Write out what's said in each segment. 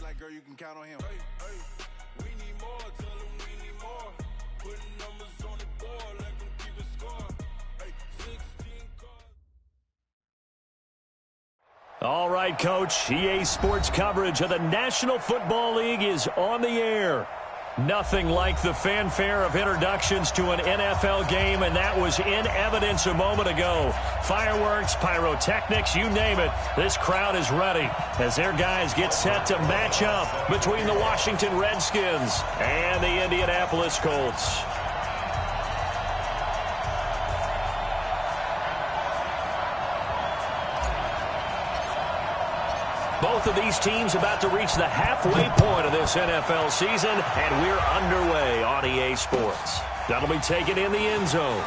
like, girl, you can count on him. We need more, tell them we need more. Putting numbers on the board, let them keep a score. 16 cards. All right, Coach. EA Sports coverage of the National Football League is on the air. Nothing like the fanfare of introductions to an NFL game, and that was in evidence a moment ago. Fireworks, pyrotechnics, you name it. This crowd is ready as their guys get set to match up between the Washington Redskins and the Indianapolis Colts. Both of these teams about to reach the halfway point of this NFL season, and we're underway on EA Sports. That'll be taken in the end zone.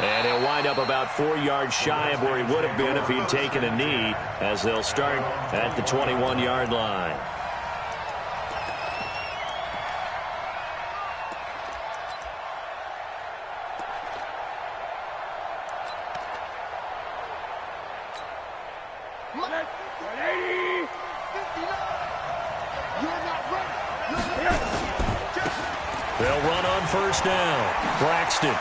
And he'll wind up about 4 yards shy of where he would have been if he'd taken a knee, as they'll start at the 21-yard line. They'll run on first down. Braxton.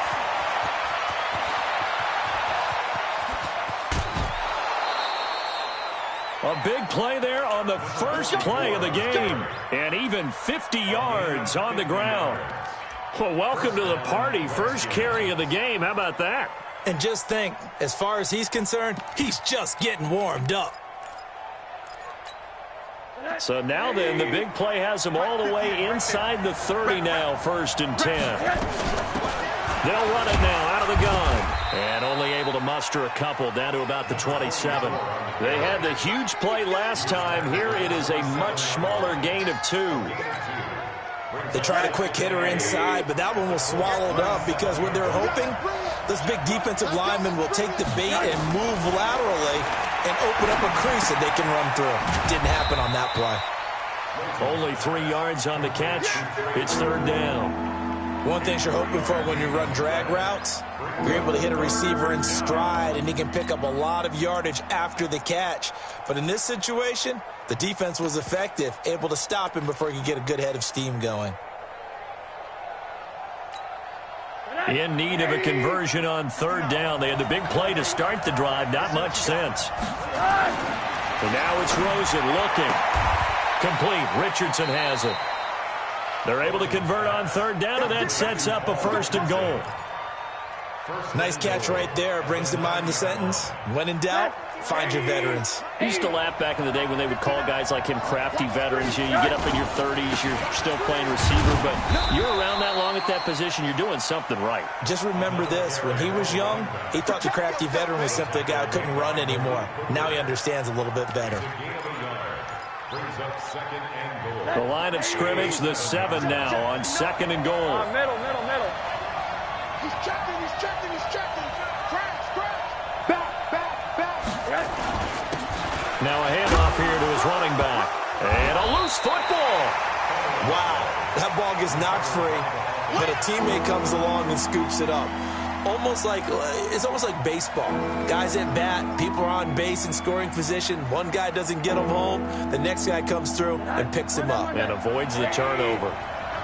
A big play there on the first play of the game. And even 50 yards on the ground. Well, welcome to the party. First carry of the game. How about that? And just think, as far as he's concerned, he's just getting warmed up. So now then, the big play has them all the way inside the 30 now, 1st and 10. They'll run it now out of the gun. And only able to muster a couple down to about the 27. They had the huge play last time. Here it is a much smaller gain of 2. They tried a quick hitter inside, but that one was swallowed up because what they're hoping, this big defensive lineman will take the bait and move laterally and open up a crease that they can run through. Didn't happen on that play. Only 3 yards on the catch. It's 3rd down. One thing you're hoping for when you run drag routes, you're able to hit a receiver in stride, and he can pick up a lot of yardage after the catch. But in this situation, the defense was effective, able to stop him before he could get a good head of steam going. In need of a conversion on 3rd down. They had the big play to start the drive. Not much sense. And now it's Rosen looking. Complete. Richardson has it. They're able to convert on 3rd down, and that sets up a 1st and goal. Nice catch right there. Brings to mind the sentence, when in doubt, find your veterans. I used to laugh back in the day when they would call guys like him crafty veterans. You get up in your 30s, you're still playing receiver, but you're around that long at that position, you're doing something right. Just remember this. When he was young, he thought the crafty veteran was simply a guy who couldn't run anymore. Now he understands a little bit better. The line of scrimmage, the 7 now on 2nd and goal. Middle. He's checking. Scratch. Back. Now a handoff here to his running back. And a loose football. Wow, that ball gets knocked free, but a teammate comes along and scoops it up. It's almost like baseball. Guys at bat, people are on base in scoring position. One guy doesn't get him home. The next guy comes through and picks him up. And avoids the turnover.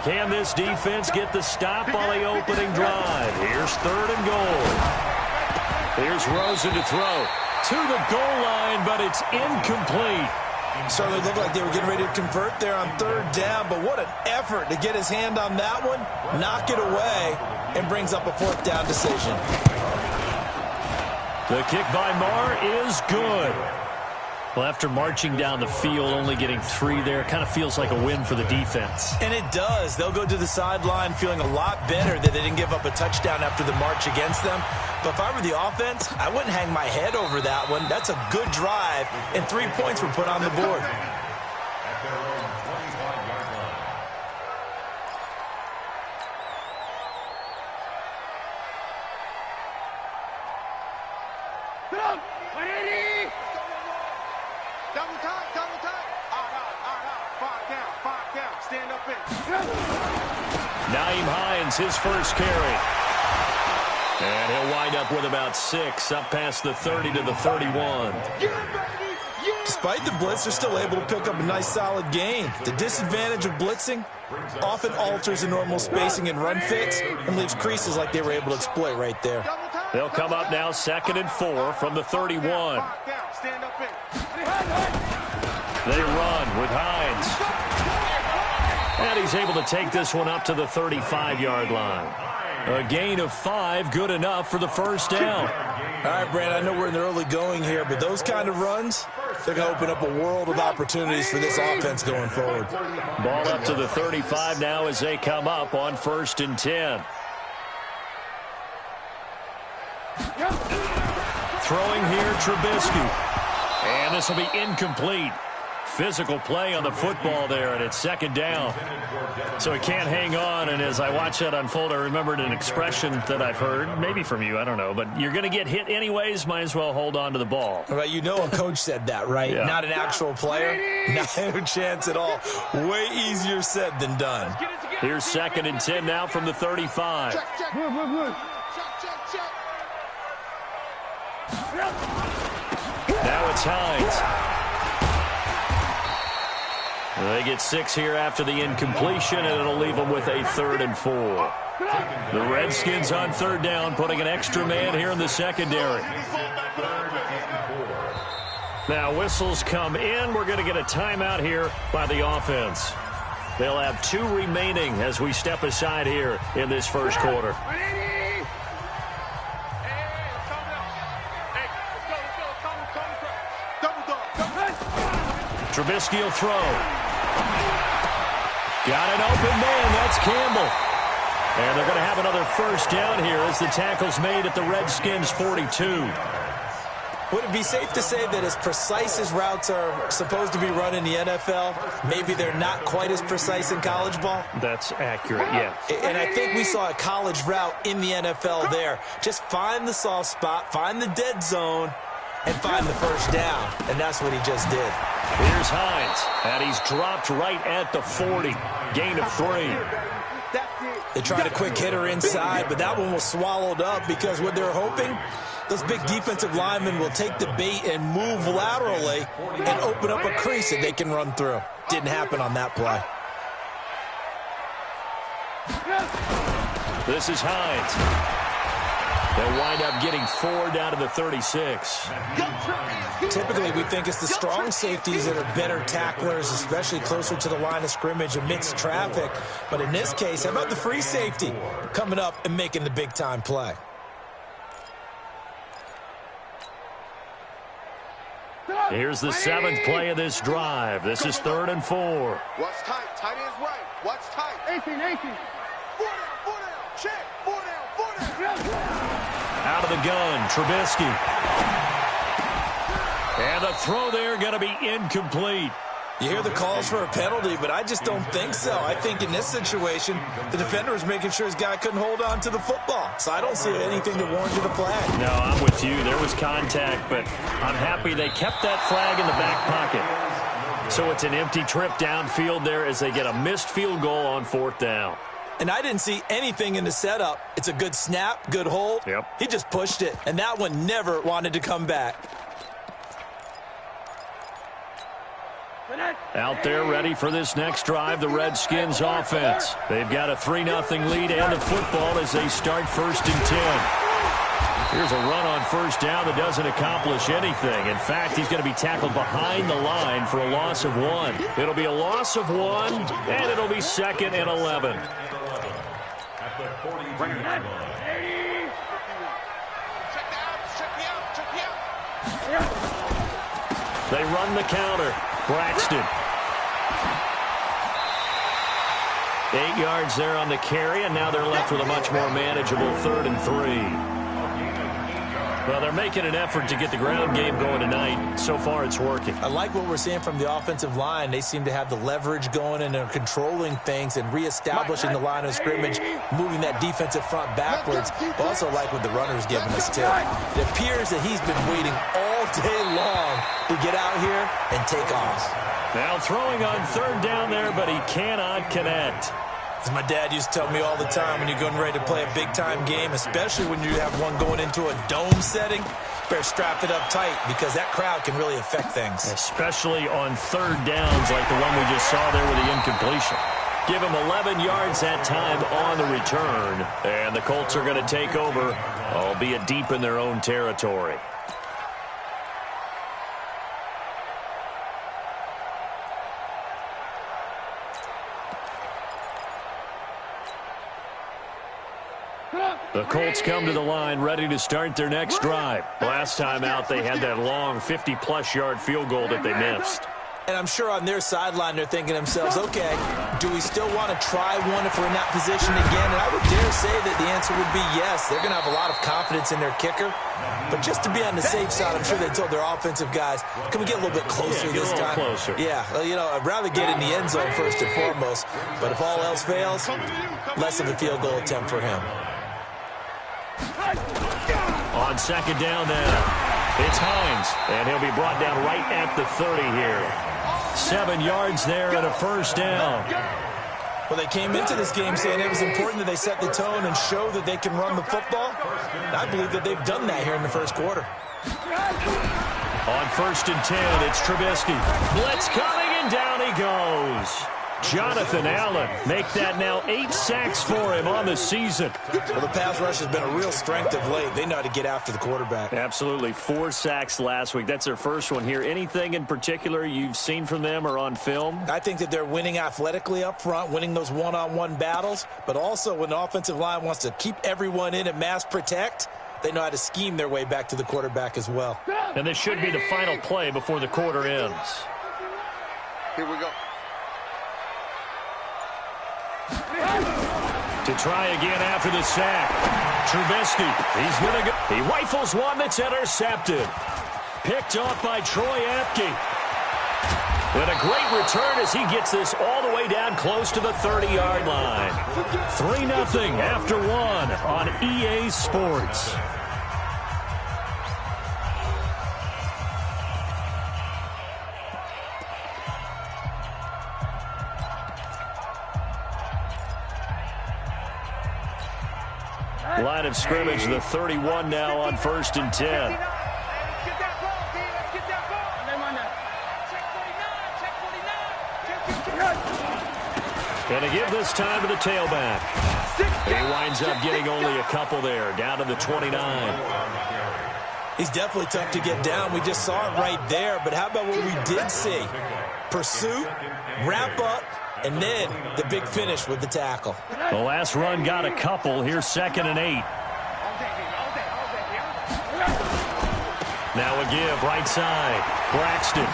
Can this defense get the stop on the opening drive? Here's 3rd and goal. Here's Rosen to throw. To the goal line, but it's incomplete. Certainly looked like they were getting ready to convert there on 3rd down, but what an effort to get his hand on that one, knock it away, and brings up a 4th down decision. The kick by Marr is good. Well, after marching down the field, only getting 3 there, kind of feels like a win for the defense. And it does. They'll go to the sideline feeling a lot better that they didn't give up a touchdown after the march against them. But if I were the offense, I wouldn't hang my head over that one. That's a good drive, and 3 points were put on the board. Double time. Five down. Stand up in. Nyheim Hines, his first carry. And he'll wind up with about 6, up past the 30 to the 31. Yeah, baby! Yeah! Despite the blitz, they're still able to pick up a nice solid gain. The disadvantage of blitzing often alters the normal spacing and run fits and leaves creases like they were able to exploit right there. They'll come up now 2nd and 4 from the 31. They run with Hines. And he's able to take this one up to the 35-yard line. A gain of 5, good enough for the first down. All right, Brad, I know we're in the early going here, but those kind of runs, they're going to open up a world of opportunities for this offense going forward. Ball up to the 35 now as they come up on 1st and 10. Throwing here, Trubisky. And this will be incomplete. Physical play on the football there, and it's 2nd down. So he can't hang on, and as I watch that unfold, I remembered an expression that I've heard, maybe from you, I don't know, but you're going to get hit anyways, might as well hold on to the ball. Right, you know a coach said that, right? Yeah. Not an actual player. Not a chance at all. Way easier said than done. Here's 2nd and 10 now from the 35. Check. Now it's Hines. They get 6 here after the incompletion, and it'll leave them with a 3rd and 4. The Redskins on 3rd down, putting an extra man here in the secondary. Now whistles come in. We're going to get a timeout here by the offense. They'll have 2 remaining as we step aside here in this first quarter. Trubisky will throw. Got an open man. That's Campbell. And they're going to have another first down here as the tackle's made at the Redskins' 42. Would it be safe to say that as precise as routes are supposed to be run in the NFL, maybe they're not quite as precise in college ball? That's accurate, yeah. And I think we saw a college route in the NFL there. Just find the soft spot, find the dead zone, and find the first down. And that's what he just did. Here's Hines, and he's dropped right at the 40. Gain of 3. They tried a quick hitter inside, but that one was swallowed up because what they're hoping, those big defensive linemen will take the bait and move laterally and open up a crease that they can run through. Didn't happen on that play. This is Hines. They'll wind up getting 4 down to the 36. Typically, we think it's the strong safeties that are better tacklers, especially closer to the line of scrimmage amidst traffic. But in this case, how about the free safety coming up and making the big-time play? Here's the 7th play of this drive. This is 3rd and 4. What's tight? Tight ends right. What's tight? 18. 4 down. Check. 4 down. Out of the gun, Trubisky. And the throw there going to be incomplete. You hear the calls for a penalty, but I just don't think so. I think in this situation, the defender was making sure his guy couldn't hold on to the football. So I don't see anything that warranted a flag. No, I'm with you. There was contact, but I'm happy they kept that flag in the back pocket. So it's an empty trip downfield there as they get a missed field goal on 4th down. And I didn't see anything in the setup. It's a good snap, good hold. Yep. He just pushed it, and that one never wanted to come back. Out there ready for this next drive, the Redskins offense. They've got a 3-0 lead and the football as they start 1st and 10. Here's a run on 1st down that doesn't accomplish anything. In fact, he's going to be tackled behind the line for a loss of 1. It'll be a loss of 1, and it'll be 2nd and 11. They run the counter. Braxton. 8 yards there on the carry, and now they're left with a much more manageable 3rd and 3. Well, they're making an effort to get the ground game going tonight. So far, it's working. I like what we're seeing from the offensive line. They seem to have the leverage going and they're controlling things and reestablishing the line of scrimmage, moving that defensive front backwards. But also like what the runner's giving us, too. It appears that he's been waiting all day long to get out here and take off. Now throwing on 3rd down there, but he cannot connect. As my dad used to tell me all the time, when you're getting ready to play a big-time game, especially when you have one going into a dome setting, Better strap it up tight because that crowd can really affect things. Especially on third downs like the one we just saw there with the incompletion. Give him 11 yards that time on the return. And the Colts are going to take over, albeit deep in their own territory. The Colts come to the line ready to start their next drive. Last time out, they had that long 50-plus yard field goal that they missed. And I'm sure on their sideline they're thinking to themselves, okay, do we still want to try one if we're in that position again? And I would dare say that the answer would be yes. They're going to have a lot of confidence in their kicker. But just to be on the safe side, I'm sure they told their offensive guys, can we get a little bit closer this time? Closer. Yeah, well, you know, I'd rather get in the end zone first and foremost. But if all else fails, less of a field goal attempt for him. On second down now, it's Hines, and he'll be brought down right at the 30 here. 7 yards there and a first down. Well, they came into this game saying it was important that they set the tone and show that they can run the football. And I believe that they've done that here in the first quarter. On 1st and 10, it's Trubisky. Blitz coming, and down he goes. Jonathan Allen make that now 8 sacks for him on the season. Well, the pass rush has been a real strength of late. They know how to get after the quarterback. Absolutely. 4 sacks last week. That's their first one here. Anything in particular you've seen from them or on film? I think that they're winning athletically up front, winning those one-on-one battles, but also when the offensive line wants to keep everyone in and mass protect, they know how to scheme their way back to the quarterback as well. And this should be the final play before the quarter ends. Here we go. To try again after the sack. Trubisky, he's going to go. He rifles one that's intercepted. Picked off by Troy Apke. And a great return as he gets this all the way down close to the 30-yard line. 3-0 after 1 on EA Sports. Line of scrimmage, the 31 now on 1st and 10. Going to give this time to the tailback. He winds up getting only a couple there, down to the 29. He's definitely tough to get down. We just saw it right there, but how about what we did see? Pursuit, wrap up, and then the big finish with the tackle. The last run got a couple. Here's 2nd and 8. Now a give, right side. Braxton.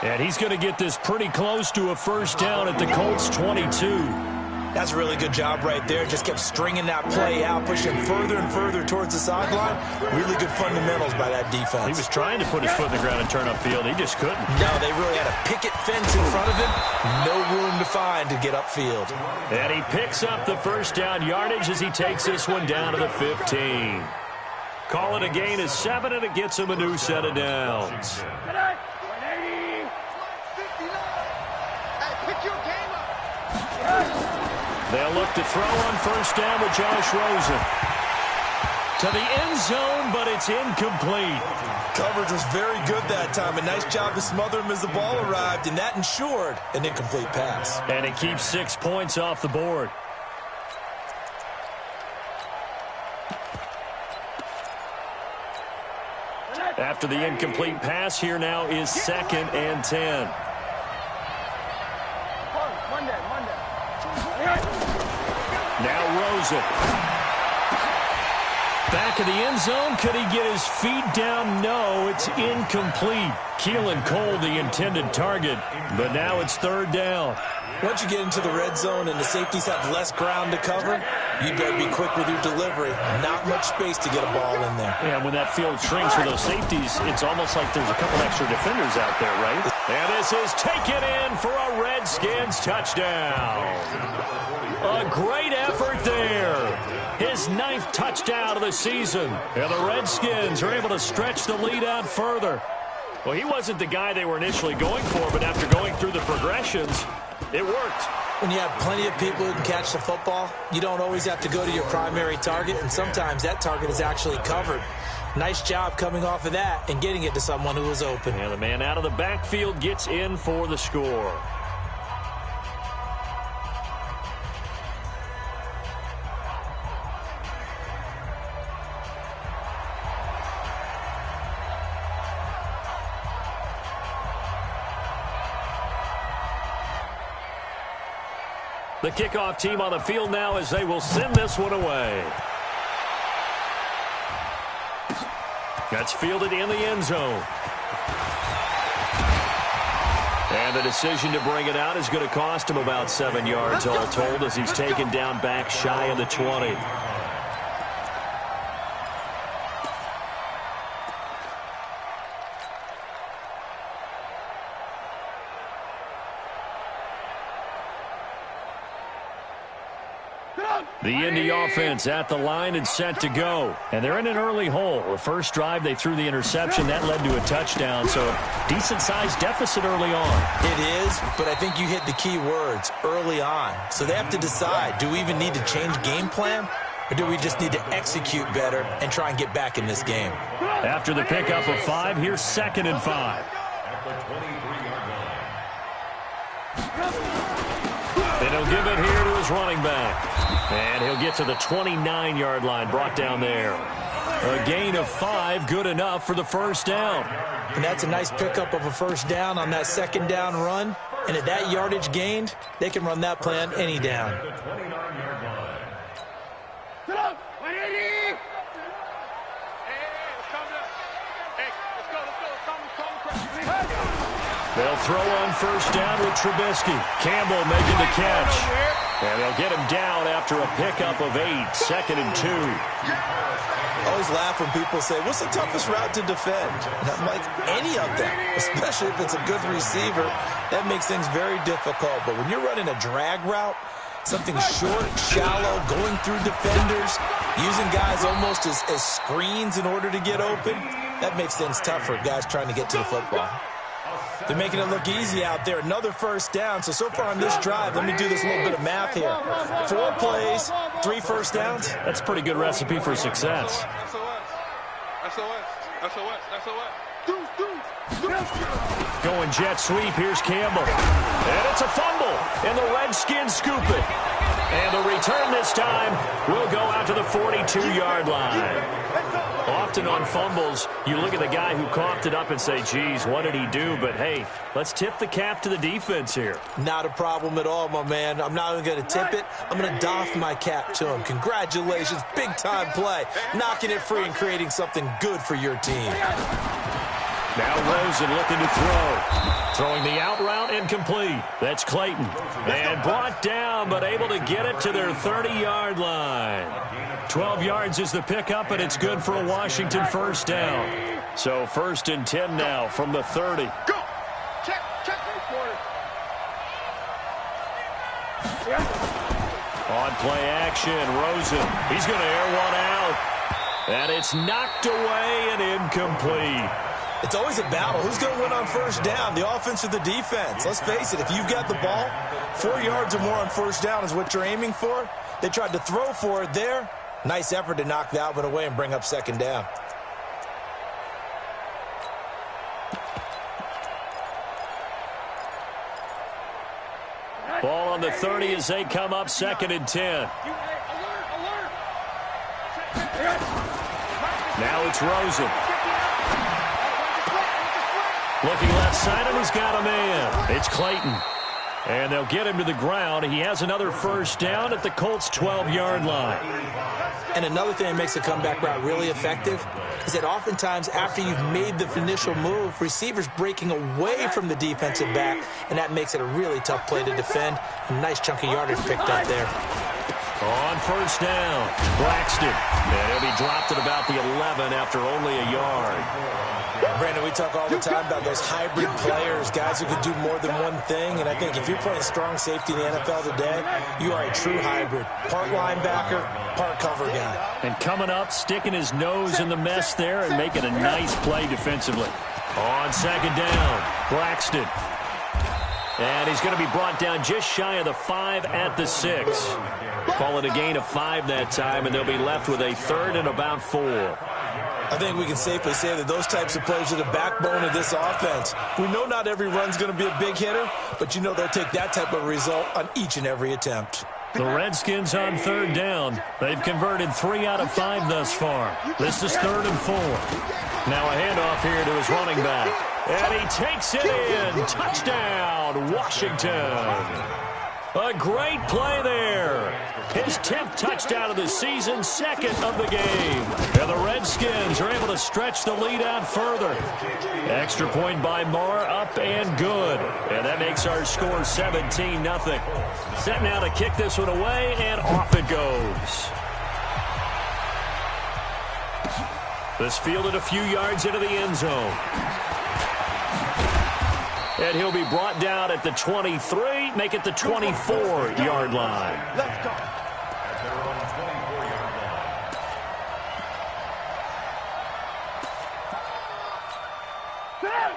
And he's going to get this pretty close to a first down at the Colts 22. That's a really good job right there. Just kept stringing that play out, pushing further and further towards the sideline. Really good fundamentals by that defense. He was trying to put his foot in the ground and turn upfield. He just couldn't. No, they really had a picket fence in front of him. No room to find to get upfield. And he picks up the first down yardage as he takes this one down to the 15. Call it a gain of 7, and it gets him a new set of downs. They'll look to throw on first down with Josh Rosen. To the end zone, but it's incomplete. Coverage was very good that time. A nice job to smother him as the ball arrived, and that ensured an incomplete pass. And it keeps 6 points off the board. After the incomplete pass, here now is 2nd and 10. Now Rosen. Back of the end zone. Could he get his feet down? No, it's incomplete. Keelan Cole, the intended target, but now it's 3rd down. Once you get into the red zone and the safeties have less ground to cover, you better be quick with your delivery. Not much space to get a ball in there. Yeah, when that field shrinks for those safeties, it's almost like there's a couple extra defenders out there, right? And this is taken in for a Redskins touchdown. A great effort there. His 9th touchdown of the season. And the Redskins are able to stretch the lead out further. Well, he wasn't the guy they were initially going for, but after going through the progressions, it worked. When you have plenty of people who can catch the football, you don't always have to go to your primary target, and sometimes that target is actually covered. Nice job coming off of that and getting it to someone who was open. And the man out of the backfield gets in for the score. The kickoff team on the field now as they will send this one away. That's fielded in the end zone. And the decision to bring it out is going to cost him about 7 yards all told as he's taken down back shy of the 20. The Indy offense at the line and set to go. And they're in an early hole. The first drive, they threw the interception. That led to a touchdown, so decent-sized deficit early on. It is, but I think you hit the key words, early on. So they have to decide, do we even need to change game plan? Or do we just need to execute better and try and get back in this game? After the pickup of 5, here's 2nd and 5. And he'll give it here to his running back. And he'll get to the 29-yard line, brought down there. A gain of 5, good enough for the first down. And that's a nice pickup of a first down on that second down run. And at that yardage gained, they can run that play on any down. They'll throw on first down with Trubisky. Campbell making the catch. And they'll get him down after a pickup of 8, 2nd and 2. I always laugh when people say, what's the toughest route to defend? And I'm like, any of them, especially if it's a good receiver. That makes things very difficult. But when you're running a drag route, something short, shallow, going through defenders, using guys almost as screens in order to get open, that makes things tough for guys trying to get to the football. They're making it look easy out there. Another first down. So far on this drive, let me do this little bit of math here. 4 plays, 3 first downs. That's a pretty good recipe for success. Going jet sweep. Here's Campbell. And it's a fumble. And the Redskins scoop it. And the return this time will go out to the 42-yard line. Often on fumbles, you look at the guy who coughed it up and say, geez, what did he do? But, hey, let's tip the cap to the defense here. Not a problem at all, my man. I'm not even going to tip it. I'm going to doff my cap to him. Congratulations. Big-time play. Knocking it free and creating something good for your team. Now Rosen looking to throw. Throwing the out route incomplete. That's Clayton. And brought down, but able to get it to their 30-yard line. 12 yards is the pickup, and it's good for a Washington first down. So 1st and 10 now from the 30. Go! Check! On play action, Rosen. He's going to air one out. And it's knocked away and incomplete. It's always a battle. Who's going to win on first down, the offense or the defense? Let's face it, if you've got the ball, 4 yards or more on first down is what you're aiming for. They tried to throw for it there. Nice effort to knock that one away and bring up 2nd down. Ball on the 30 as they come up 2nd and 10. Now it's Rosen. Looking left side, and he's got a man. It's Clayton. And they'll get him to the ground. He has another first down at the Colts' 12-yard line. And another thing that makes a comeback route really effective is that oftentimes after you've made the initial move, receivers breaking away from the defensive back, and that makes it a really tough play to defend. A nice chunk of yardage picked up there. On first down, Braxton. And he'll be dropped at about the 11 after only a yard. Brandon, we talk all the time about those hybrid players, guys who can do more than one thing. And I think if you're playing strong safety in the NFL today, you are a true hybrid. Part linebacker, part cover guy. And coming up, sticking his nose in the mess there and making a nice play defensively. On 2nd down, Braxton. And he's going to be brought down just shy of the 5 at the 6. Call it a gain of 5 that time, and they'll be left with a 3rd and about 4. I think we can safely say that those types of plays are the backbone of this offense. We know not every run's going to be a big hitter, but you know they'll take that type of result on each and every attempt. The Redskins on 3rd down. They've converted 3 out of 5 thus far. This is 3rd and 4. Now a handoff here to his running back. And he takes it in. Touchdown, Washington. A great play there. His 10th touchdown of the season, 2nd of the game. And the Redskins are able to stretch the lead out further. Extra point by Moore, up and good. And that makes our score 17-0. Set now to kick this one away, and off it goes. This fielded a few yards into the end zone. And he'll be brought down at the 23, make it the 24-yard line. Let's go.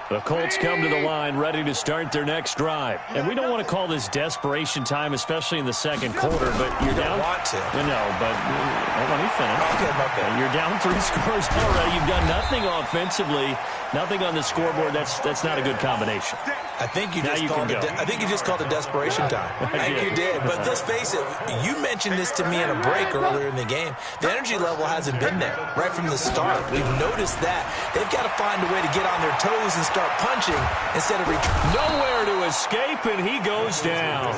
The Colts come to the line ready to start their next drive. And we don't want to call this desperation time, especially in the second quarter, but you're down. Want to. No, but hold on, you finish. Okay. You're down 3 scores already. You've done nothing offensively, nothing on the scoreboard. That's not a good combination. I think you just called it desperation time. I think you did. But let's face it, you mentioned this to me in a break earlier in the game. The energy level hasn't been there right from the start. We've noticed that. They've got to find a way to get on their toes and start punching instead of nowhere to escape, and he goes down.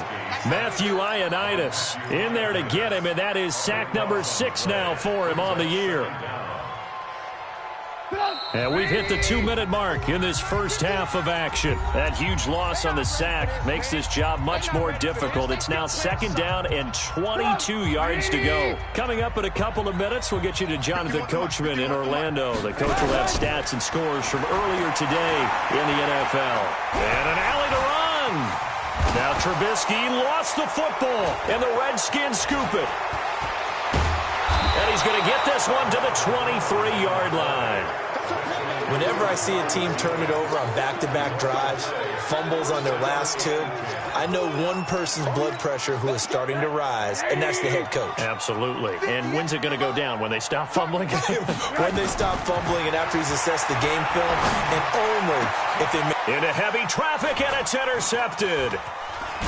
Matthew Ioannidis in there to get him, and that is sack number 6 now for him on the year. And we've hit the 2-minute mark in this first half of action. That huge loss on the sack makes this job much more difficult. It's now 2nd down and 22 yards to go. Coming up in a couple of minutes, we'll get you to Jonathan Coachman in Orlando. The coach will have stats and scores from earlier today in the NFL. And an alley to run. Now Trubisky lost the football, and the Redskins scoop it. And he's going to get this one to the 23-yard line. Whenever I see a team turn it over on back-to-back drives, fumbles on their last 2, I know one person's blood pressure who is starting to rise, and that's the head coach. Absolutely. And when's it going to go down? When they stop fumbling? When they stop fumbling and after he's assessed the game film, and only if they make... Into heavy traffic, and it's intercepted.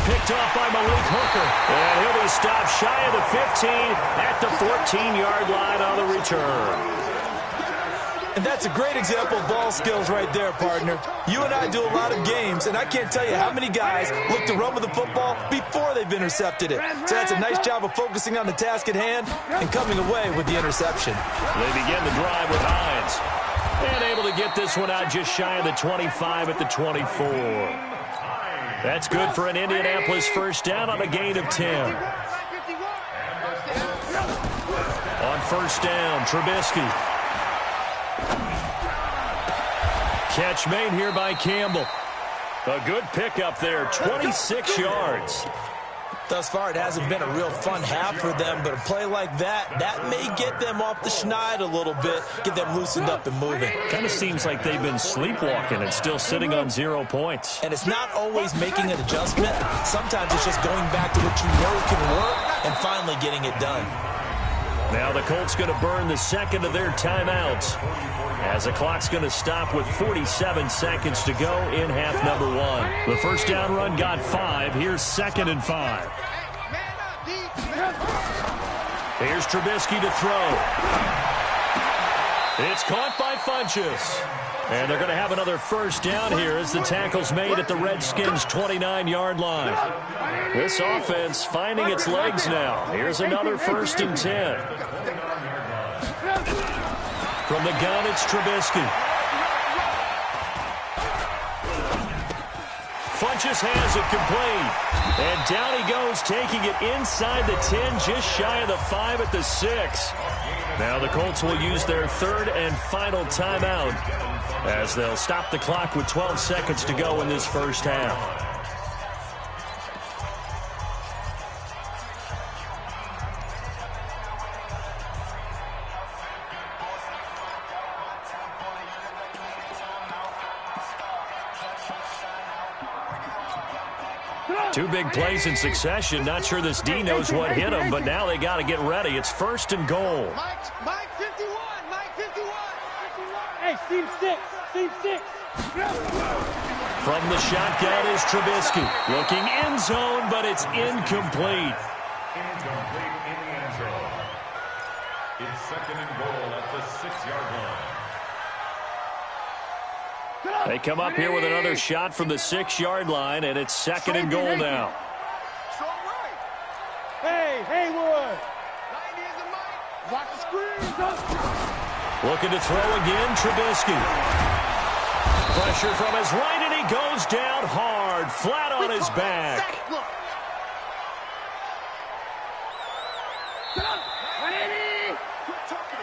Picked off by Malik Hooker. And he'll be stopped shy of the 15 at the 14-yard line on the return. And that's a great example of ball skills right there, partner. You and I do a lot of games, and I can't tell you how many guys look to run with the football before they've intercepted it. So that's a nice job of focusing on the task at hand and coming away with the interception. They begin the drive with Hines. And able to get this one out just shy of the 25 at the 24. That's good for an Indianapolis first down on a gain of 10. On first down, Trubisky. Catch made here by Campbell. A good pickup there, 26 yards. Thus far, it hasn't been a real fun half for them, but a play like that may get them off the schneid a little bit, get them loosened up and moving. Kind of seems like they've been sleepwalking and still sitting on 0 points. And it's not always making an adjustment. Sometimes it's just going back to what you know can work and finally getting it done. Now the Colts going to burn the second of their timeouts, as the clock's going to stop with 47 seconds to go in half number 1. The first down run got 5. Here's 2nd and 5. Here's Trubisky to throw. It's caught by Funchess. And they're going to have another first down here as the tackle's made at the Redskins' 29-yard line. This offense finding its legs now. Here's another 1st and 10. From the gun, it's Trubisky. Funchess has it complete. And down he goes, taking it inside the 10, just shy of the 5 at the 6. Now the Colts will use their 3rd and final timeout, as they'll stop the clock with 12 seconds to go in this first half. Two big plays in succession. Not sure this D knows what hit him, but now they got to get ready. It's 1st and goal. Mike 51. Mike 51. Hey, seam 6. Seam 6. From the shotgun is Trubisky. Looking end zone, but it's incomplete. Incomplete in the end zone. It's 2nd and goal at the 6-yard line. They come up here with another shot from the 6-yard line, and it's 2nd and goal now. Strong right. Hey, Haywood. 90 is the Mike. Watch the screen. Looking to throw again, Trubisky. Pressure from his right, and he goes down hard, flat on his back.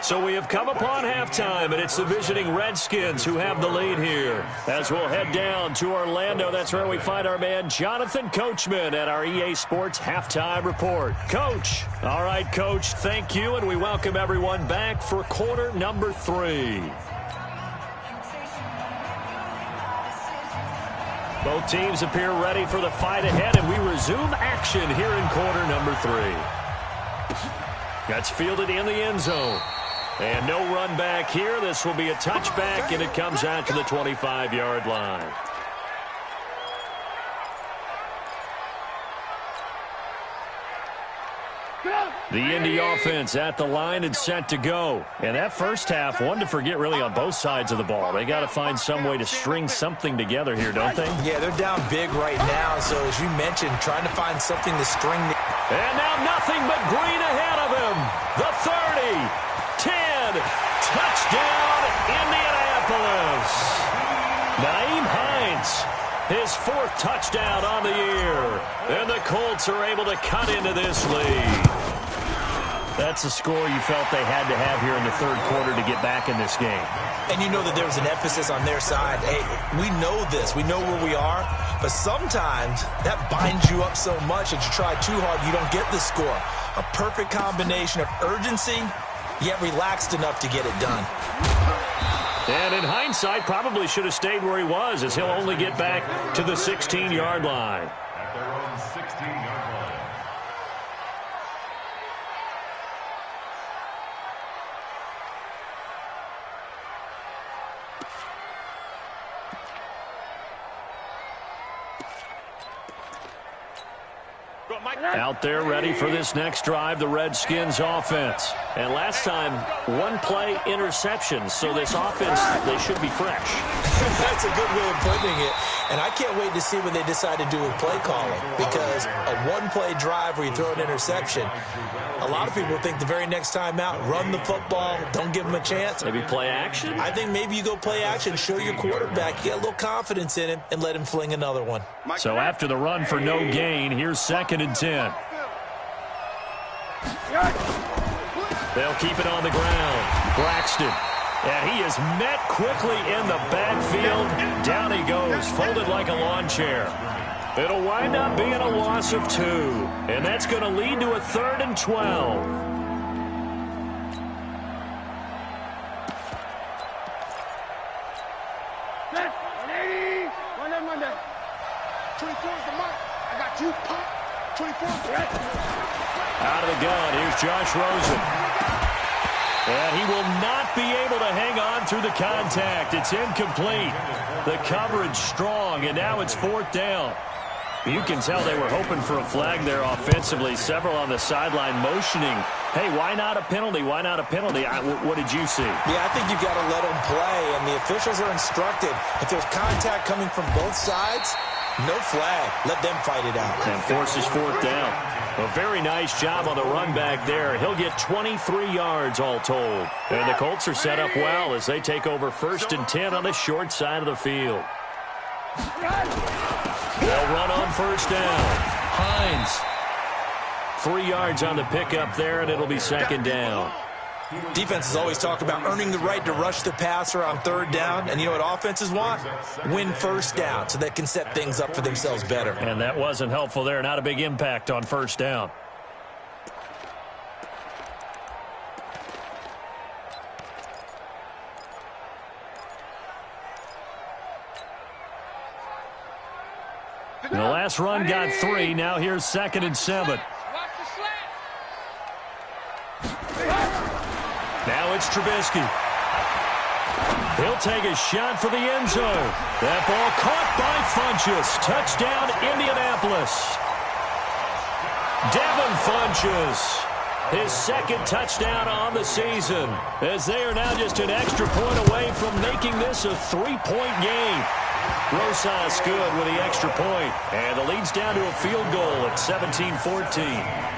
So we have come upon halftime, and it's the visiting Redskins who have the lead here. As we'll head down to Orlando, that's where we find our man Jonathan Coachman at our EA Sports Halftime Report. Coach. All right, Coach, thank you, and we welcome everyone back for quarter number 3. Both teams appear ready for the fight ahead, and we resume action here in quarter number 3. That's fielded in the end zone. And no run back here. This will be a touchback, and it comes out to the 25-yard line. The Indy offense at the line and set to go. And that first half, one to forget really on both sides of the ball. They got to find some way to string something together here, don't they? Yeah, they're down big right now. So as you mentioned, trying to find something to string. And now nothing but green ahead of him. The 30, 10, touchdown Indianapolis. Naeem Hines, his 4th touchdown on the year. And the Colts are able to cut into this lead. That's a score you felt they had to have here in the 3rd quarter to get back in this game. And you know that there was an emphasis on their side. Hey, we know this. We know where we are. But sometimes that binds you up so much that you try too hard, you don't get the score. A perfect combination of urgency, yet relaxed enough to get it done. And in hindsight, probably should have stayed where he was, as he'll only get back to the 16-yard line. At their own 16-yard line. Out there ready for this next drive, the Redskins offense. And last time, 1-play interception. So this offense, they should be fresh. That's a good way of putting it. And I can't wait to see what they decide to do with play calling. Because a 1-play drive where you throw an interception, a lot of people think the very next time out, run the football, don't give them a chance. Maybe play action? I think maybe you go play action, show your quarterback, get a little confidence in him, and let him fling another one. So after the run for no gain, here's 2nd and 10. They'll keep it on the ground. Braxton. And he is met quickly in the backfield. Down he goes, folded like a lawn chair. It'll wind up being a loss of 2. And that's going to lead to a 3rd and 12. Set. 180. Monday. 24 is the Mike. I got you. Pop. 24 is the right. Out of the gun, here's Josh Rosen. And he will not be able to hang on through the contact. It's incomplete. The coverage strong, and now it's 4th down. You can tell they were hoping for a flag there offensively. Several on the sideline motioning. Hey, why not a penalty? Why not a penalty? What did you see? Yeah, I think you've got to let them play, and the officials are instructed. If there's contact coming from both sides, no flag. Let them fight it out. And forces 4th down. A very nice job on the run back there. He'll get 23 yards all told. And the Colts are set up well as they take over 1st and 10 on the short side of the field. They'll run on 1st down. Hines. 3 yards on the pickup there, and it'll be 2nd down. Defenses always talk about earning the right to rush the passer on 3rd down. And you know what offenses want? Win 1st down so they can set things up for themselves better. And that wasn't helpful there. Not a big impact on 1st down. The last run got 3. Now here's 2nd and 7. Now it's Trubisky. He'll take a shot for the end zone. That ball caught by Funchess. Touchdown, Indianapolis. Devin Funchess, his 2nd touchdown on the season, as they are now just an extra point away from making this a 3-point game. Rosas good with the extra point, and the lead's down to a field goal at 17-14.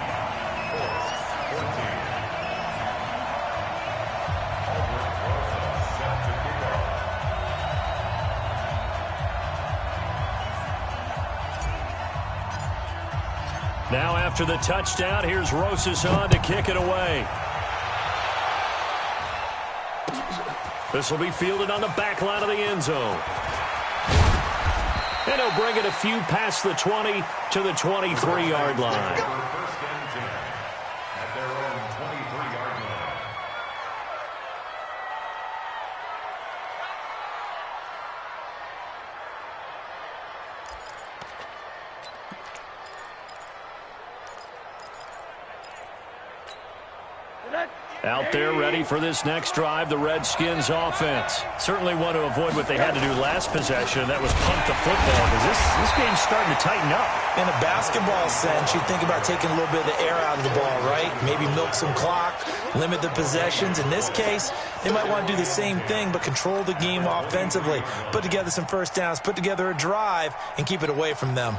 Now after the touchdown, here's Rosas on to kick it away. This will be fielded on the back line of the end zone. And he'll bring it a few past the 20 to the 23-yard line. First and 10 at their own 23-yard line. Out there ready for this next drive, the Redskins offense. Certainly want to avoid what they had to do last possession. That was punt the football, because this game's starting to tighten up. In a basketball sense, you think about taking a little bit of the air out of the ball, right? Maybe milk some clock, limit the possessions. In this case, they might want to do the same thing, but control the game offensively. Put together some first downs, put together a drive, and keep it away from them.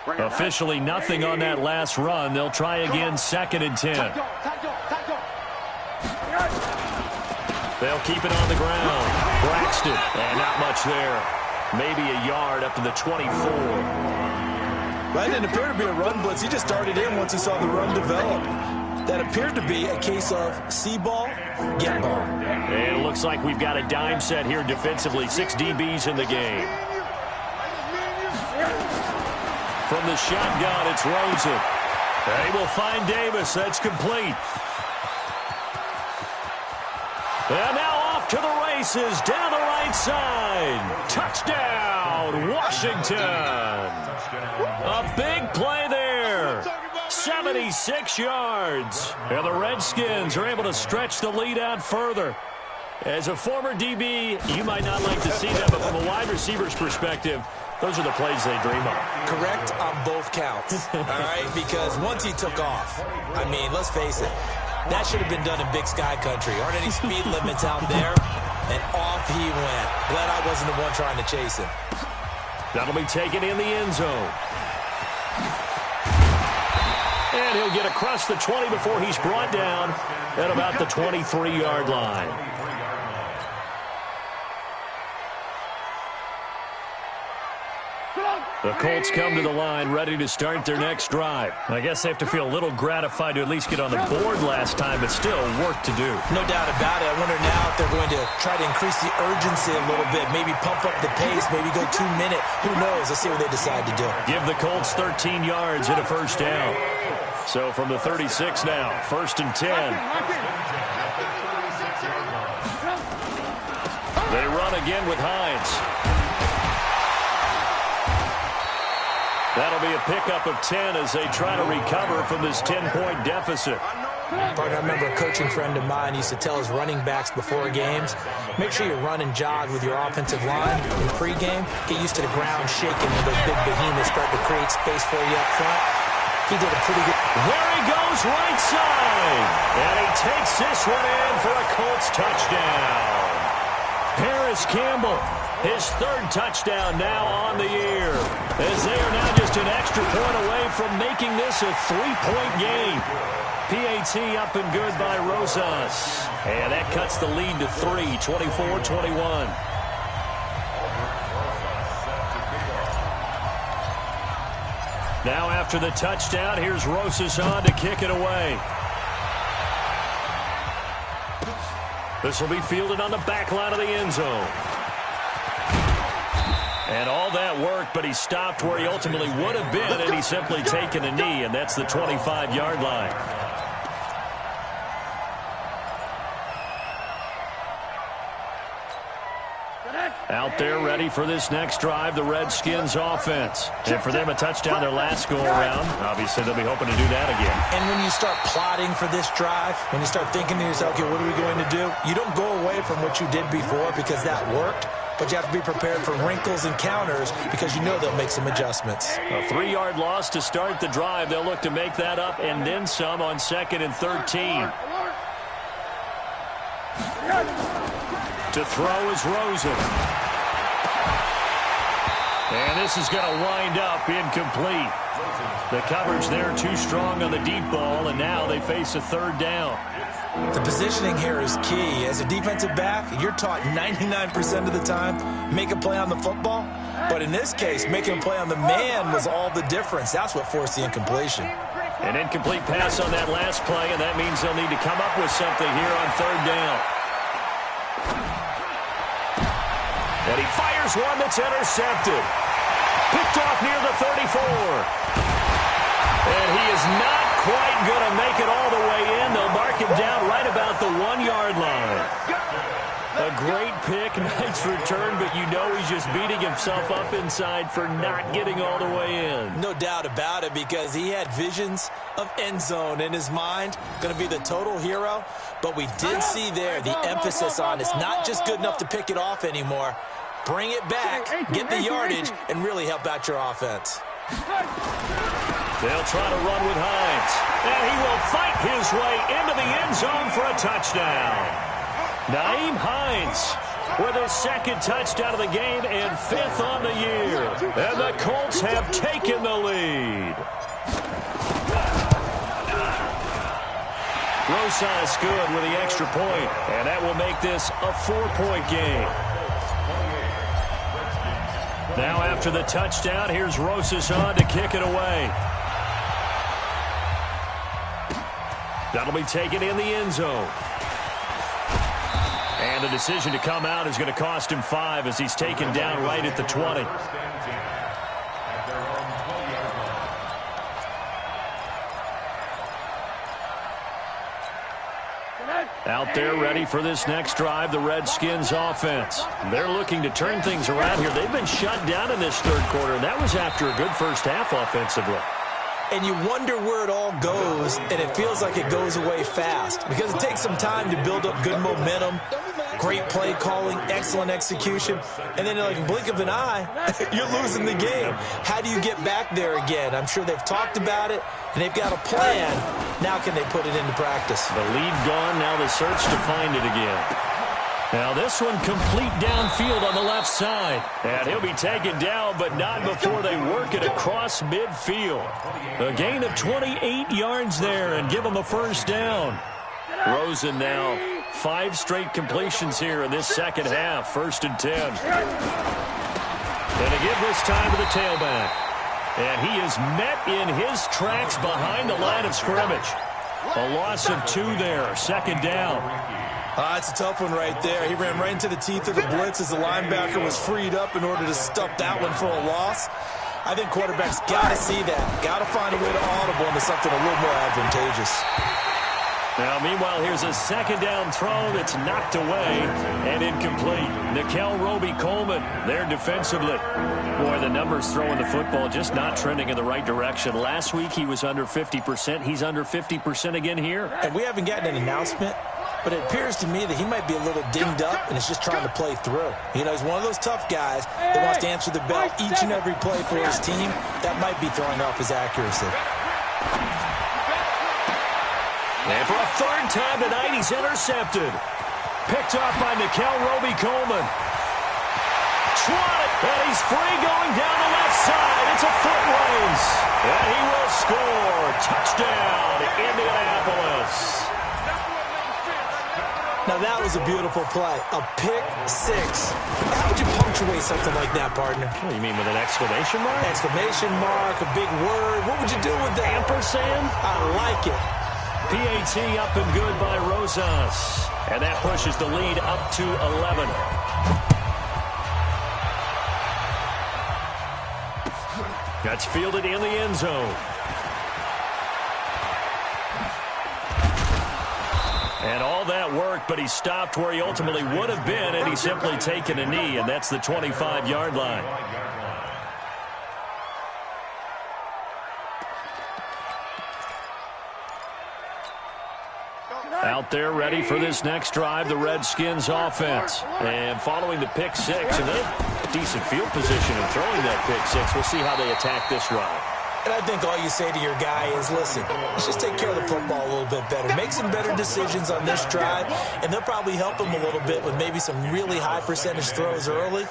Officially nothing on that last run. They'll try again, 2nd and 10. They'll keep it on the ground. Braxton, and not much there. Maybe a yard up to the 24. That didn't appear to be a run blitz. He just darted in once he saw the run develop. That appeared to be a case of see ball, get ball. And it looks like we've got a dime set here defensively. 6 DBs in the game. From the shotgun, it's Rosen. They will find Davis. That's complete. And now off to the races down the right side. Touchdown, Washington. A big play there. 76 yards. And the Redskins are able to stretch the lead out further. As a former DB, you might not like to see that, but from a wide receiver's perspective, those are the plays they dream of. Correct on both counts, all right? Because once he took off, I mean, let's face it, that should have been done in Big Sky Country. Aren't any speed limits out there? And off he went. Glad I wasn't the one trying to chase him. That'll be taken in the end zone. And he'll get across the 20 before he's brought down at about the 23-yard line. The Colts come to the line ready to start their next drive. I guess they have to feel a little gratified to at least get on the board last time, but still work to do. No doubt about it. I wonder now if they're going to try to increase the urgency a little bit, maybe pump up the pace, maybe go 2-minute. Who knows? Let's see what they decide to do. Give the Colts 13 yards and a first down. So from the 36 now, 1st and 10. They run again with Hines. That'll be a pickup of 10 as they try to recover from this 10-point deficit. Partner, I remember a coaching friend of mine used to tell his running backs before games, make sure you run and jog with your offensive line in pregame. Get used to the ground shaking when those big behemoths start to create space for you up front. He did a pretty good... There he goes, right side. And he takes this one in for a Colts touchdown. Paris Campbell, his 3rd touchdown now on the year, as they are now just an extra point away from making this a 3-point game. PAT up and good by Rosas. And that cuts the lead to 3, 24-21. Now after the touchdown, here's Rosas on to kick it away. This will be fielded on the back line of the end zone. And all that worked, but he stopped where he ultimately would have been, and he's simply taken a knee, and that's the 25-yard line. Out there ready for this next drive, the Redskins offense. And for them, a touchdown their last go-around. Obviously, they'll be hoping to do that again. And when you start plotting for this drive, when you start thinking to yourself, okay, what are we going to do? You don't go away from what you did before because that worked, but you have to be prepared for wrinkles and counters because you know they'll make some adjustments. A 3-yard loss to start the drive. They'll look to make that up and then some on 2nd and 13. To throw is Rosen. And this is going to wind up incomplete. The coverage there too strong on the deep ball, and now they face a 3rd down. The positioning here is key. As a defensive back, you're taught 99% of the time, make a play on the football. But in this case, making a play on the man was all the difference. That's what forced the incompletion. An incomplete pass on that last play, and that means they'll need to come up with something here on 3rd down. And he fires one that's intercepted. Picked off near the 34. And he is not quite going to make it all the way in. They'll mark him down right about the 1-yard line. A great pick, nice return, but you know he's just beating himself up inside for not getting all the way in. No doubt about it, because he had visions of end zone in his mind, going to be the total hero. But we did see there the emphasis on it's not just good enough to pick it off anymore. Bring it back, get the yardage, and really help out your offense. They'll try to run with Hines. And he will fight his way into the end zone for a touchdown. Nyheim Hines with his 2nd touchdown of the game and 5th on the year. And the Colts have taken the lead. Rosas good with the extra point, and that will make this a 4-point game. Now after the touchdown, here's Rosas on to kick it away. That'll be taken in the end zone. And the decision to come out is going to cost him 5 as he's taken down right at the 20. Out there ready for this next drive, the Redskins offense. They're looking to turn things around here. They've been shut down in this 3rd quarter, and that was after a good first half offensively. And you wonder where it all goes, and it feels like it goes away fast because it takes some time to build up good momentum, great play calling, excellent execution, and then like a blink of an eye, you're losing the game. How do you get back there again? I'm sure they've talked about it, and they've got a plan. Now can they put it into practice? The lead gone, now the search to find it again. Now this one complete downfield on the left side. And he'll be taken down, but not before they work it across midfield. A gain of 28 yards there and give him a 1st down. Rosen now 5 straight completions here in this 2nd half. 1st and 10. And to give this time to the tailback. And he is met in his tracks behind the line of scrimmage. A loss of 2 there. 2nd down. It's a tough one right there. He ran right into the teeth of the blitz as the linebacker was freed up in order to stuff that one for a loss. I think quarterbacks got to see that. Got to find a way to audible into something a little more advantageous. Now, meanwhile, here's a 2nd down throw that's knocked away and incomplete. Nickel Roby-Coleman there defensively. Boy, the numbers throwing the football just not trending in the right direction. Last week he was under 50%. He's under 50% again here. And we haven't gotten an announcement, but it appears to me that he might be a little dinged up and is just trying to play through. You know, he's one of those tough guys that wants to answer the bell each and every play for his team. That might be throwing off his accuracy. And for a 3rd time tonight, he's intercepted. Picked off by Nickel Roby-Coleman. Swatted, and he's free going down the left side. It's a foot race. And he will score. Touchdown, Indianapolis. Now that was a beautiful play. A pick 6. How would you punctuate something like that, partner? What do you mean, with an exclamation mark? Exclamation mark, a big word. What would you do with that? Ampersand? I like it. PAT up and good by Rosas. And that pushes the lead up to 11. That's fielded in the end zone. And all that work, but he stopped where he ultimately would have been, and he's simply taken a knee, and that's the 25-yard line. Out there ready for this next drive, the Redskins offense. And following the pick six, and they have decent field position in throwing that pick six. We'll see how they attack this drive. And I think all you say to your guy is, listen, let's just take care of the football a little bit better. Make some better decisions on this drive, and they'll probably help him a little bit with maybe some really high percentage throws early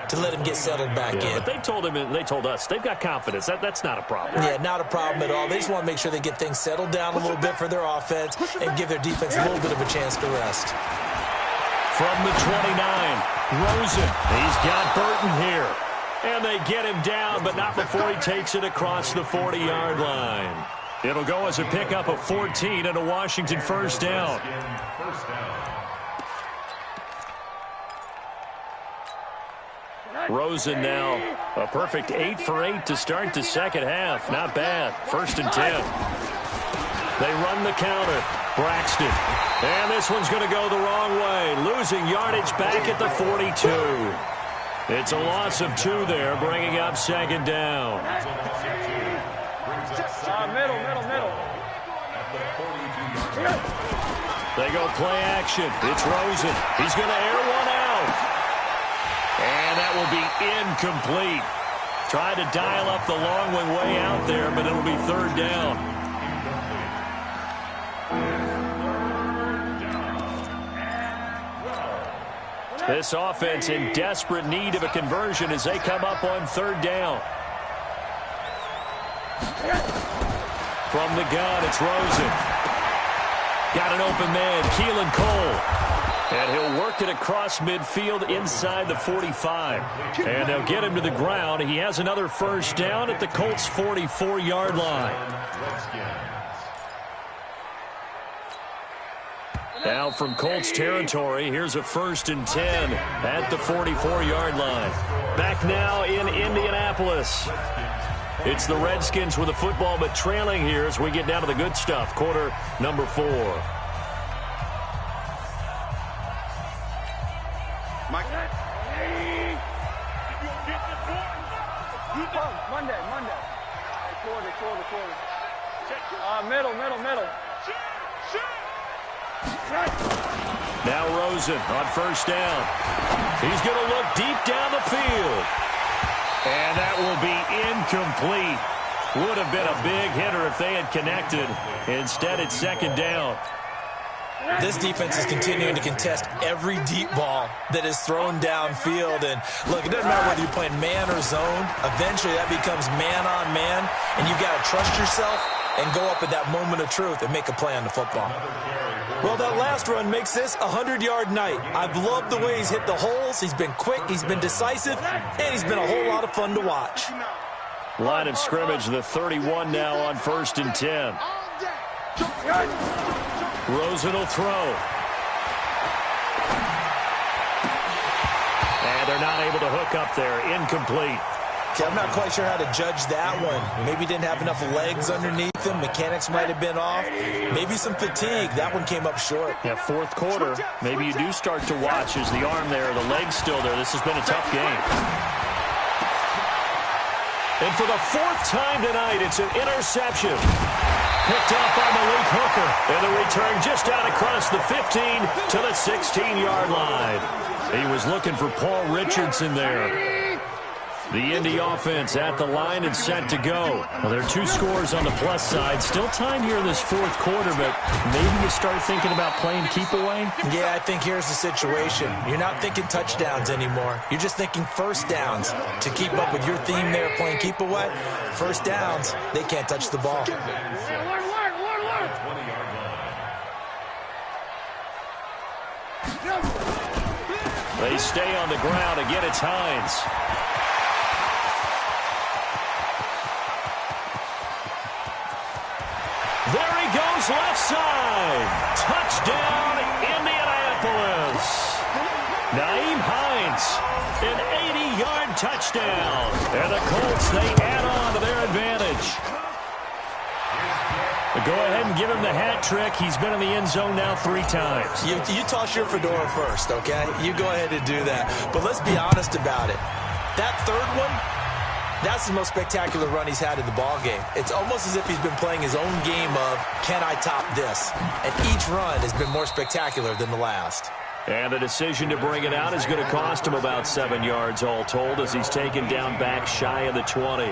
to let him get settled back in. But they told him, and they told us, they've got confidence. That's not a problem. Yeah, not a problem at all. They just want to make sure they get things settled down a little bit for their offense and give their defense a little bit of a chance to rest. From the 29, Rosen. He's got Burton here. And they get him down, but not before he takes it across the 40-yard line. It'll go as a pickup of 14 and a Washington first down. Rosen now a perfect 8 for 8 to start the second half. Not bad. 1st and 10. They run the counter. Braxton. And this one's going to go the wrong way. Losing yardage back at the 42. It's a loss of 2 there, bringing up 2nd down. Middle. They go play action. It's Rosen. He's going to air one out. And that will be incomplete. Tried to dial up the long one way out there, but it'll be 3rd down. This offense in desperate need of a conversion as they come up on 3rd down. From the gun, it's Rosen. Got an open man, Keelan Cole. And he'll work it across midfield inside the 45. And they'll get him to the ground. He has another first down at the Colts' 44-yard line. Now from Colts territory, here's a 1st and 10 at the 44-yard line. Back now in Indianapolis. It's the Redskins with the football, but trailing here as we get down to the good stuff. Quarter number 4. Monday. Quarter. Middle. Now Rosen on 1st down. He's going to look deep down the field. And that will be incomplete. Would have been a big hitter if they had connected. Instead, it's 2nd down. This defense is continuing to contest every deep ball that is thrown downfield. And, look, it doesn't matter whether you're playing man or zone. Eventually, that becomes man on man. And you've got to trust yourself and go up at that moment of truth and make a play on the football. Well, that last run makes this a 100-yard night. I've loved the way he's hit the holes. He's been quick, he's been decisive, and he's been a whole lot of fun to watch. Line of scrimmage, the 31 now on 1st and 10. Rosen will throw. And they're not able to hook up there. Incomplete. Okay, I'm not quite sure how to judge that one. Maybe didn't have enough legs underneath him. Mechanics might have been off. Maybe some fatigue. That one came up short. Yeah, 4th quarter. Maybe you do start to watch as the arm there, the leg's still there. This has been a tough game. And for the 4th time tonight, it's an interception. Picked up by Malik Hooker. And the return just out across the 15 to the 16-yard line. He was looking for Paul Richardson there. The Indy offense at the line and set to go. Well, there are 2 scores on the plus side. Still time here in this 4th quarter, but maybe you start thinking about playing keep away? Yeah, I think here's the situation. You're not thinking touchdowns anymore. You're just thinking first downs. To keep up with your theme there, playing keep away, first downs, they can't touch the ball. They stay on the ground. Again, it's Hines. There he goes, left side. Touchdown, Indianapolis. Naeem Hines, an 80-yard touchdown. And the Colts, they add on to their advantage. Go ahead and give him the hat trick. He's been in the end zone now 3 times. You toss your fedora first, okay? You go ahead and do that. But let's be honest about it. That third one, that's the most spectacular run he's had in the ball game. It's almost as if he's been playing his own game of, can I top this? And each run has been more spectacular than the last. And the decision to bring it out is going to cost him about 7 yards all told as he's taken down back shy of the 20.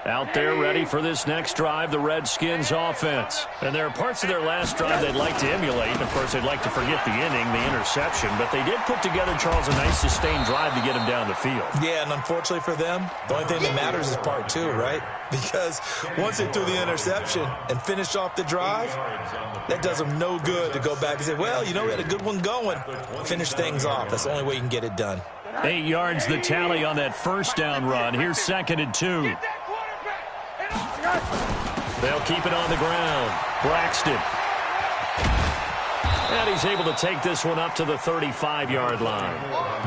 Out there ready for this next drive, the Redskins offense. And there are parts of their last drive they'd like to emulate. And, of course, they'd like to forget the inning, the interception. But they did put together, Charles, a nice sustained drive to get him down the field. Yeah, and unfortunately for them, the only thing that matters is part 2, right? Because once they threw the interception and finished off the drive, that does them no good to go back and say, well, you know, we had a good one going. Finish things off. That's the only way you can get it done. 8 yards the tally on that first down run. Here's 2nd and 2. They'll keep it on the ground. Braxton. And he's able to take this one up to the 35-yard line.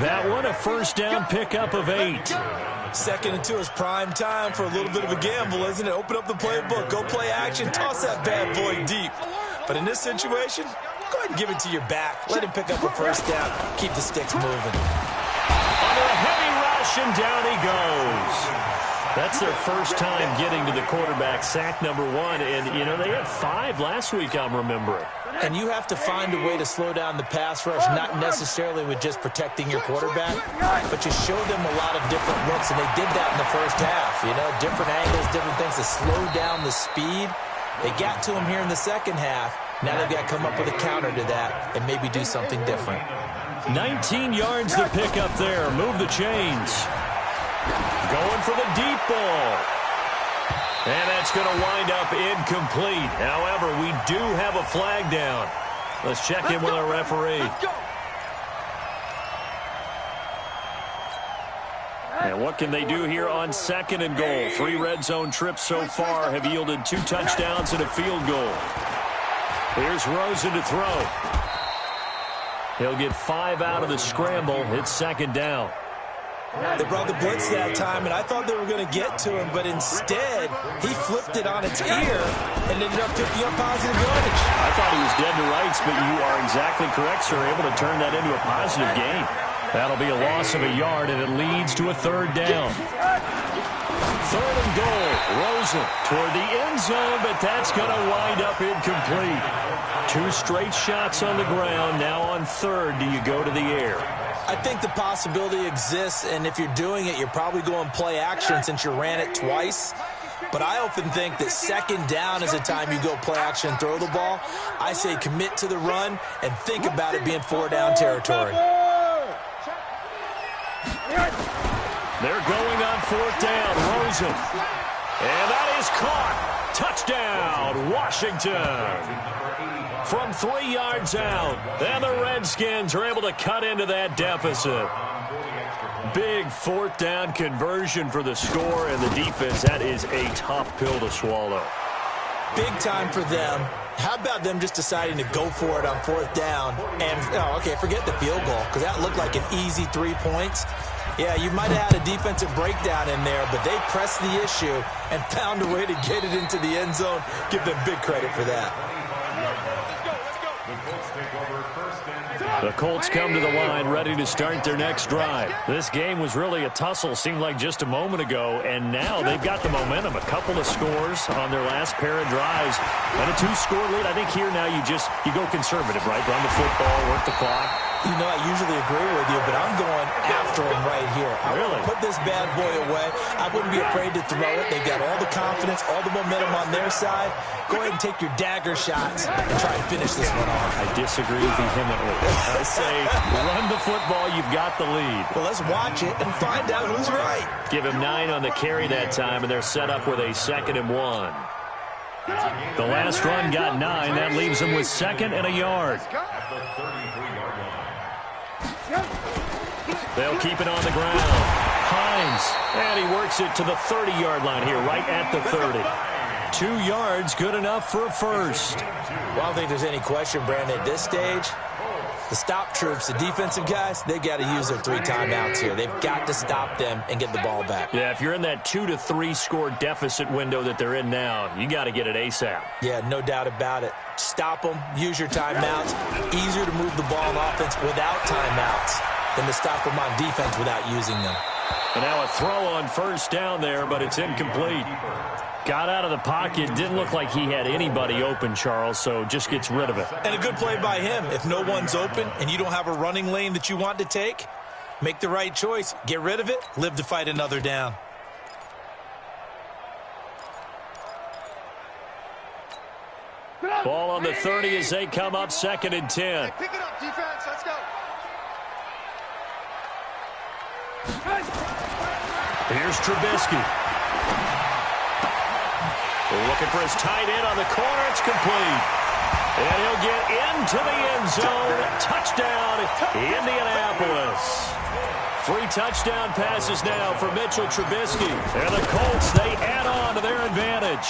That one, a first down pickup of 8. 2nd and 2 is prime time for a little bit of a gamble, isn't it? Open up the playbook, go play action, toss that bad boy deep. But in this situation, go ahead and give it to your back. Let him pick up a first down. Keep the sticks moving. Under a heavy rush, and down he goes. That's their first time getting to the quarterback, sack number 1. And, you know, they had 5 last week, I'm remembering. And you have to find a way to slow down the pass rush, not necessarily with just protecting your quarterback, but you show them a lot of different looks, and they did that in the first half. You know, different angles, different things to slow down the speed. They got to him here in the second half. Now they've got to come up with a counter to that and maybe do something different. 19 yards to pick up there. Move the chains. Going for the deep ball. And that's going to wind up incomplete. However, we do have a flag down. Let's check in with our referee. And what can they do here on 2nd and goal? 3 red zone trips so far have yielded 2 touchdowns and a field goal. Here's Rosen to throw. He'll get 5 out of the scramble. It's 2nd down. They brought the blitz that time, and I thought they were going to get to him, but instead, he flipped it on its ear and ended up picking up positive yardage. I thought he was dead to rights, but you are exactly correct, sir. Able to turn that into a positive gain. That'll be a loss of a yard, and it leads to a 3rd down. 3rd and goal. Rosen toward the end zone, but that's going to wind up incomplete. 2 straight shots on the ground. Now on 3rd, do you go to the air? I think the possibility exists, and if you're doing it, you're probably going play action since you ran it twice. But I often think that 2nd down is the time you go play action and throw the ball. I say commit to the run and think about it being 4-down territory. They're going on 4th down. Rosen. And that is caught. Touchdown, Washington. From 3 yards out, and the Redskins are able to cut into that deficit. Big 4th down conversion for the score, and the defense, that is a tough pill to swallow. Big time for them. How about them just deciding to go for it on 4th down? And, oh, okay, forget the field goal, because that looked like an easy 3 points. Yeah, you might have had a defensive breakdown in there, but they pressed the issue and found a way to get it into the end zone. Give them big credit for that. The Colts come to the line ready to start their next drive. This game was really a tussle, seemed like just a moment ago, and now they've got the momentum. A couple of scores on their last pair of drives, and a 2-score lead. I think here now you go conservative, right? Run the football, work the clock. You know, I usually agree with you, but I'm going after him right here. I want to put this bad boy away. I wouldn't be afraid to throw it. They've got all the confidence, all the momentum on their side. Go ahead and take your dagger shots and try and finish this one off. I disagree vehemently. I say run the football. You've got the lead. Well, let's watch it and find out who's right. Give him 9 on the carry that time, and they're set up with a 2nd and 1. The last run got 9. That leaves them with 2nd and a yard. They'll keep it on the ground. Hines, and he works it to the 30-yard line here, right at the 30. 2 yards, good enough for a first. Well, I don't think there's any question, Brandon, at this stage, the stop troops, the defensive guys, they got to use their 3 timeouts here. They've got to stop them and get the ball back. Yeah, if you're in that 2 to 3 score deficit window that they're in now, you got to get it ASAP. Yeah, no doubt about it. Stop them, use your timeouts. Easier to move the ball on offense without timeouts than to stop them on defense without using them. And now a throw on first down there, but it's incomplete. Got out of the pocket. Didn't look like he had anybody open, Charles, so just gets rid of it. And a good play by him. If no one's open and you don't have a running lane that you want to take, make the right choice. Get rid of it. Live to fight another down. Ball on the 30 as they come up 2nd and 10. Pick it up, defense. Let's go. Here's Trubisky. Looking for his tight end on the corner. It's complete. And he'll get into the end zone. Touchdown, Indianapolis. 3 touchdown passes now for Mitchell Trubisky. And the Colts, they add on to their advantage.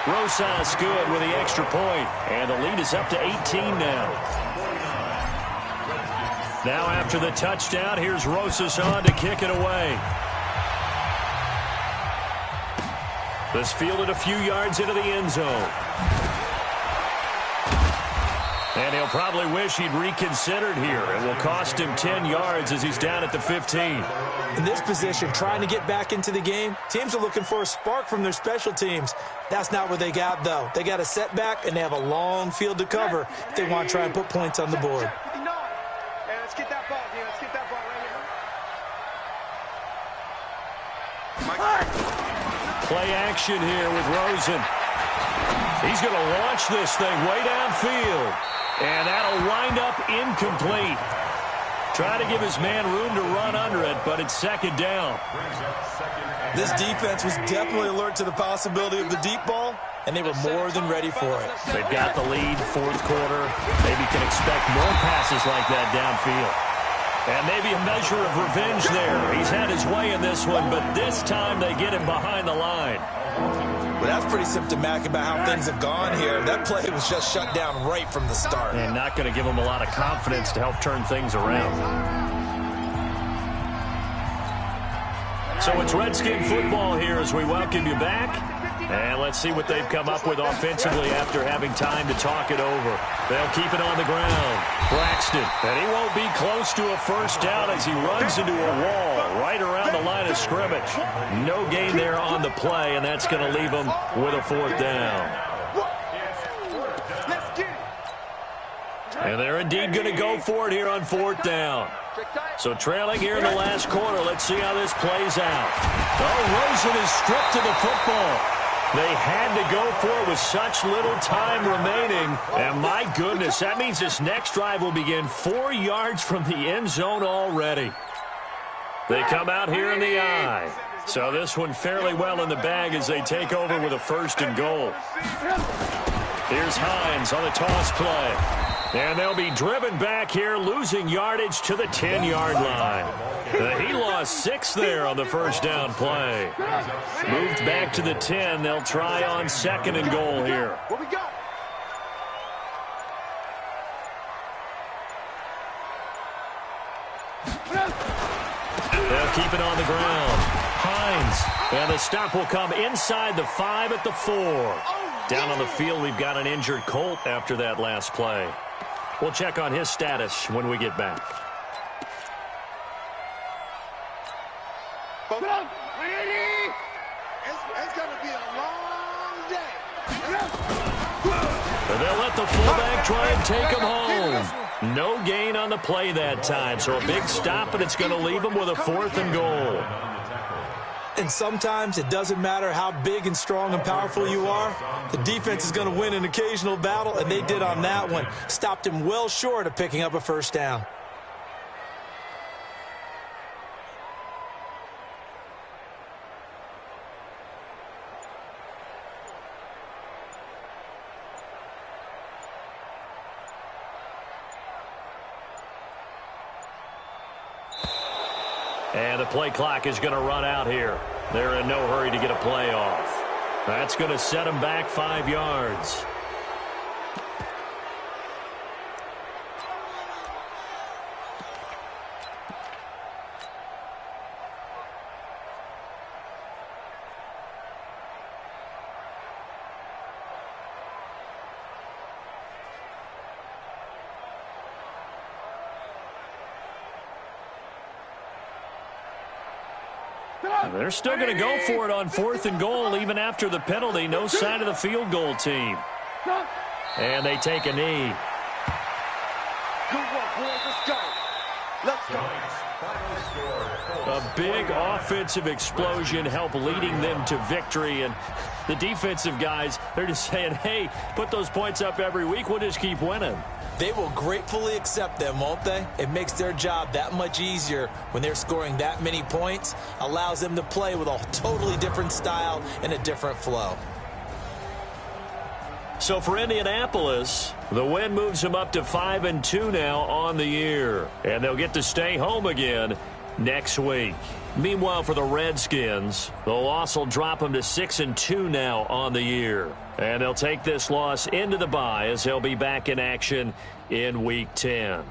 Rosas good with the extra point. And the lead is up to 18 now. Now after the touchdown, here's Rosas on to kick it away. This fielded a few yards into the end zone. And he'll probably wish he'd reconsidered here. It will cost him 10 yards as he's down at the 15. In this position, trying to get back into the game, teams are looking for a spark from their special teams. That's not what they got, though. They got a setback, and they have a long field to cover if they want to try and put points on the board. And let's get that ball, dude. Let's get that ball right here. Play action here with Rosen. He's going to launch this thing way downfield. And that'll wind up incomplete. Try to give his man room to run under it, but it's 2nd down. This defense was definitely alert to the possibility of the deep ball, and they were more than ready for it. They've got the lead, 4th quarter. Maybe can expect more passes like that downfield. And maybe a measure of revenge there. He's had his way in this one, but this time they get him behind the line. But that's pretty symptomatic about how things have gone here. That play was just shut down right from the start. And not going to give him a lot of confidence to help turn things around. So it's Redskin football here as we welcome you back. And let's see what they've come up with offensively after having time to talk it over. They'll keep it on the ground. Braxton, and he won't be close to a first down as he runs into a wall right around the line of scrimmage. No gain there on the play, and that's going to leave him with a 4th down. And they're indeed going to go for it here on 4th down. So trailing here in the last quarter. Let's see how this plays out. Oh, Rosen is stripped to the football. They had to go for it with such little time remaining. And my goodness, that means this next drive will begin 4 yards from the end zone already. They come out here in the I. So this one fairly well in the bag as they take over with a 1st and goal. Here's Hines on the toss play. And they'll be driven back here, losing yardage to the 10-yard line. He lost 6 there on the first down play. Moved back to the 10. They'll try on 2nd and goal here. What we got? They'll keep it on the ground. Hines. And the stop will come inside the 5 at the 4. Down on the field, we've got an injured Colt after that last play. We'll check on his status when we get back. It's going to be a long day. They'll let the fullback try and take him home. No gain on the play that time, so a big stop, and it's going to leave him with a 4th and goal. And sometimes it doesn't matter how big and strong and powerful you are. The defense is going to win an occasional battle, and they did on that one. Stopped him well short of picking up a first down. And the play clock is going to run out here. They're in no hurry to get a play off. That's going to set him back 5 yards. They're still going to go for it on 4th and goal even after the penalty. No sign of the field goal team. And they take a knee. Good work, boys. Let's go. Let's go. A big offensive explosion helped leading them to victory. And the defensive guys, they're just saying, hey, put those points up every week. We'll just keep winning. They will gratefully accept them, won't they? It makes their job that much easier when they're scoring that many points. Allows them to play with a totally different style and a different flow. So for Indianapolis, the win moves them up to 5-2 now on the year. And they'll get to stay home again next week. Meanwhile, for the Redskins, the loss will drop them to 6-2 now on the year. And they'll take this loss into the bye as they'll be back in action in Week 10.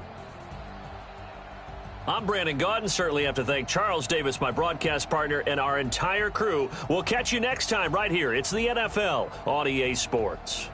I'm Brandon Gaudin. Certainly have to thank Charles Davis, my broadcast partner, and our entire crew. We'll catch you next time right here. It's the NFL on EA Sports.